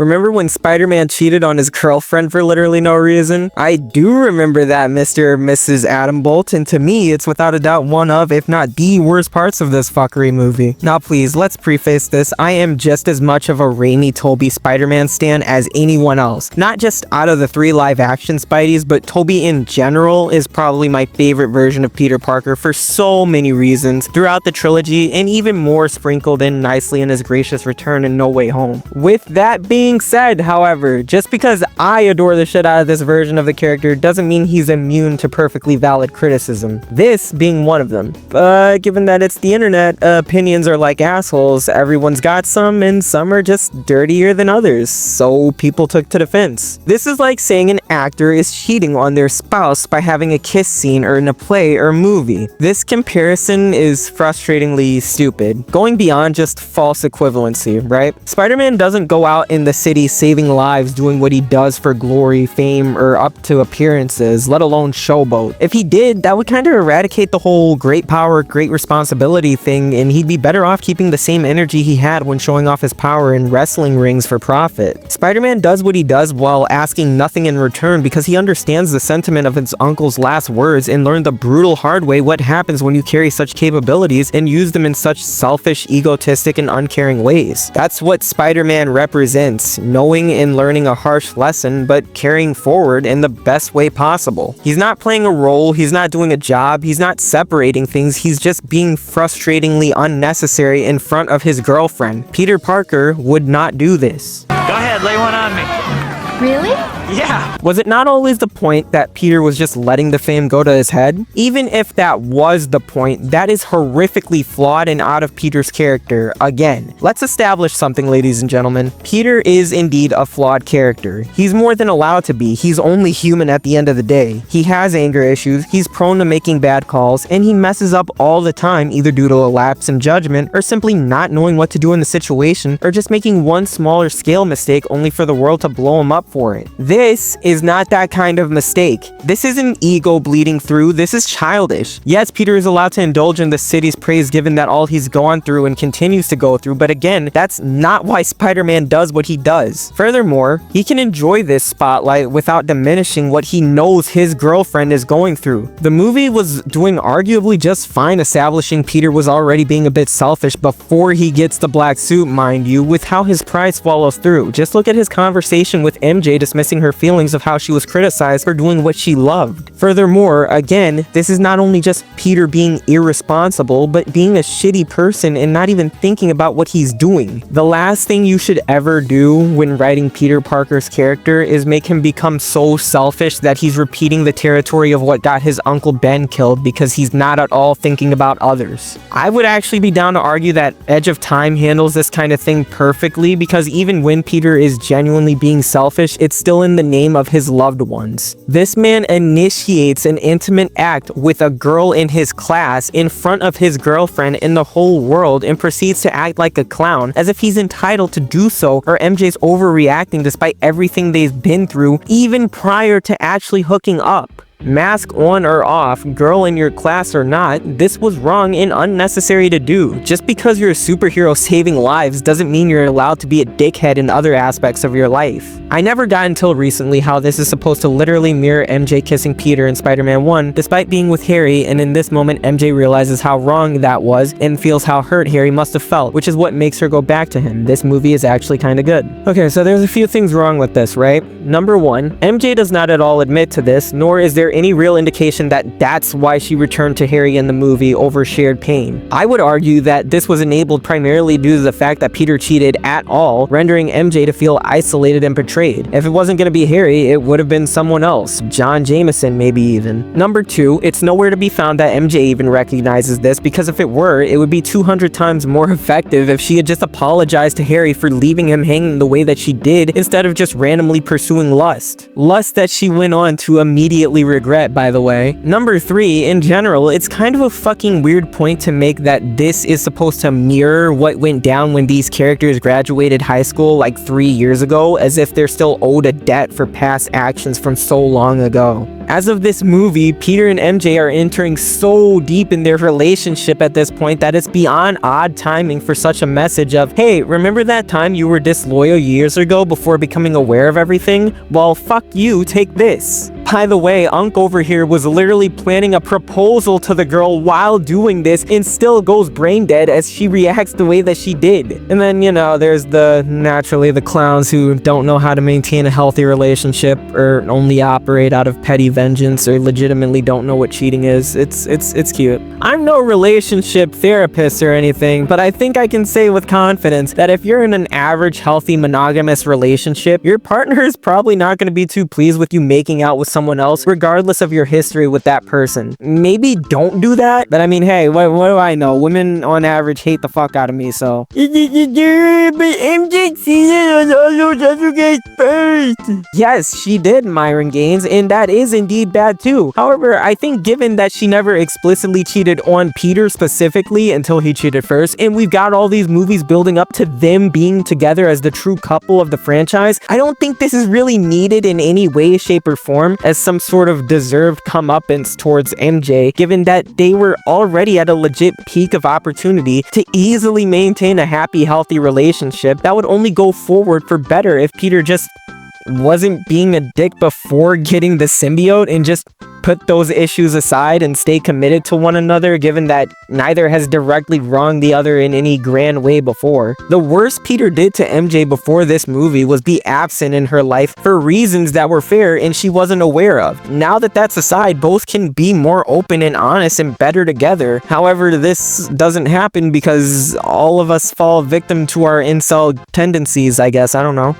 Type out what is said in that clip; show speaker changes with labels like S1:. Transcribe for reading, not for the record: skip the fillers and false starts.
S1: Remember when Spider-Man cheated on his girlfriend for literally no reason? I do remember that, Mr. and Mrs. Adam Bolt, and to me, it's without a doubt one of, if not the worst parts of this fuckery movie. Now please, let's preface this. I am just as much of a Raimi Tobey Spider-Man stan as anyone else. Not just out of the 3 live-action Spideys, but Tobey in general is probably my favorite version of Peter Parker for so many reasons throughout the trilogy, and even more sprinkled in nicely in his gracious return in No Way Home. With that being said, however, just because I adore the shit out of this version of the character doesn't mean he's immune to perfectly valid criticism, this being one of them. But given that it's the internet, opinions are like assholes. Everyone's got some, and some are just dirtier than others, so people took to the fence. This is like saying an actor is cheating on their spouse by having a kiss scene or in a play or movie. This comparison is frustratingly stupid, going beyond just false equivalency, right? Spider-Man doesn't go out in the city saving lives doing what he does for glory, fame, or up to appearances, let alone showboat. If he did, that would kind of eradicate the whole great power, great responsibility thing, and he'd be better off keeping the same energy he had when showing off his power in wrestling rings for profit. Spider-Man does what he does while asking nothing in return because he understands the sentiment of his uncle's last words and learned the brutal hard way what happens when you carry such capabilities and use them in such selfish, egotistic, and uncaring ways. That's what Spider-Man represents, knowing and learning a harsh lesson, but carrying forward in the best way possible. He's not playing a role, he's not doing a job, he's not separating things, he's just being frustratingly unnecessary in front of his girlfriend. Peter Parker would not do this.
S2: Go ahead, lay one on me.
S3: Really?
S2: Yeah.
S1: Was it not always the point that Peter was just letting the fame go to his head? Even if that was the point, that is horrifically flawed and out of Peter's character. Again, let's establish something, ladies and gentlemen. Peter is indeed a flawed character. He's more than allowed to be. He's only human at the end of the day. He has anger issues, he's prone to making bad calls, and he messes up all the time, either due to a lapse in judgment, or simply not knowing what to do in the situation, or just making one smaller scale mistake only for the world to blow him up for it. This is not that kind of mistake. This isn't ego bleeding through, this is childish. Yes, Peter is allowed to indulge in the city's praise given that all he's gone through and continues to go through, but again, that's not why Spider-Man does what he does. Furthermore, he can enjoy this spotlight without diminishing what he knows his girlfriend is going through. The movie was doing arguably just fine establishing Peter was already being a bit selfish before he gets the black suit, mind you, with how his pride swallows through. Just look at his conversation with MJ dismissing her feelings of how she was criticized for doing what she loved. Furthermore, again, this is not only just Peter being irresponsible, but being a shitty person and not even thinking about what he's doing. The last thing you should ever do when writing Peter Parker's character is make him become so selfish that he's repeating the territory of what got his Uncle Ben killed because he's not at all thinking about others. I would actually be down to argue that Edge of Time handles this kind of thing perfectly because even when Peter is genuinely being selfish, it's still in the name of his loved ones. This man initiates an intimate act with a girl in his class in front of his girlfriend in the whole world and proceeds to act like a clown as if he's entitled to do so, or MJ's overreacting despite everything they've been through even prior to actually hooking up. Mask on or off, girl in your class or not, this was wrong and unnecessary to do. Just because you're a superhero saving lives doesn't mean you're allowed to be a dickhead in other aspects of your life. I never got until recently how this is supposed to literally mirror MJ kissing Peter in Spider-Man 1 despite being with Harry, and in this moment MJ realizes how wrong that was and feels how hurt Harry must have felt, which is what makes her go back to him. This movie is actually kind of good. Okay, so there's a few things wrong with this, right? Number one, MJ does not at all admit to this, nor is there any real indication that that's why she returned to Harry in the movie over shared pain. I would argue that this was enabled primarily due to the fact that Peter cheated at all, rendering MJ to feel isolated and betrayed. If it wasn't going to be Harry, it would have been someone else, John Jameson maybe even. Number two, it's nowhere to be found that MJ even recognizes this, because if it were, it would be 200 times more effective if she had just apologized to Harry for leaving him hanging the way that she did instead of just randomly pursuing lust. Lust that she went on to immediately regret regret, by the way. Number 3, in general, it's kind of a fucking weird point to make that this is supposed to mirror what went down when these characters graduated high school like 3 years ago, as if they're still owed a debt for past actions from so long ago. As of this movie, Peter and MJ are entering so deep in their relationship at this point that it's beyond odd timing for such a message of, hey, remember that time you were disloyal years ago before becoming aware of everything? Well, fuck you, take this. By the way, Unc over here was literally planning a proposal to the girl while doing this and still goes brain dead as she reacts the way that she did. And then, you know, there's naturally the clowns who don't know how to maintain a healthy relationship or only operate out of petty vengeance or legitimately don't know what cheating is. It's cute. I'm no relationship therapist or anything, but I think I can say with confidence that if you're in an average, healthy, monogamous relationship, your partner is probably not going to be too pleased with you making out with someone else, regardless of your history with that person. Maybe don't do that, but I mean, hey, what do I know? Women on average hate the fuck out of me, so. But MJ cheated on all those other guys first. Yes, she did, Myron Gaines, and that is indeed bad too. However, I think given that she never explicitly cheated on Peter specifically until he cheated first, and we've got all these movies building up to them being together as the true couple of the franchise, I don't think this is really needed in any way, shape, or form as some sort of deserved comeuppance towards MJ, given that they were already at a legit peak of opportunity to easily maintain a happy, healthy relationship that would only go forward for better if Peter just wasn't being a dick before getting the symbiote and just put those issues aside and stay committed to one another, given that neither has directly wronged the other in any grand way before. The worst Peter did to MJ before this movie was be absent in her life for reasons that were fair and she wasn't aware of. Now that that's aside, both can be more open and honest and better together. However, this doesn't happen because all of us fall victim to our incel tendencies, I guess. I don't know.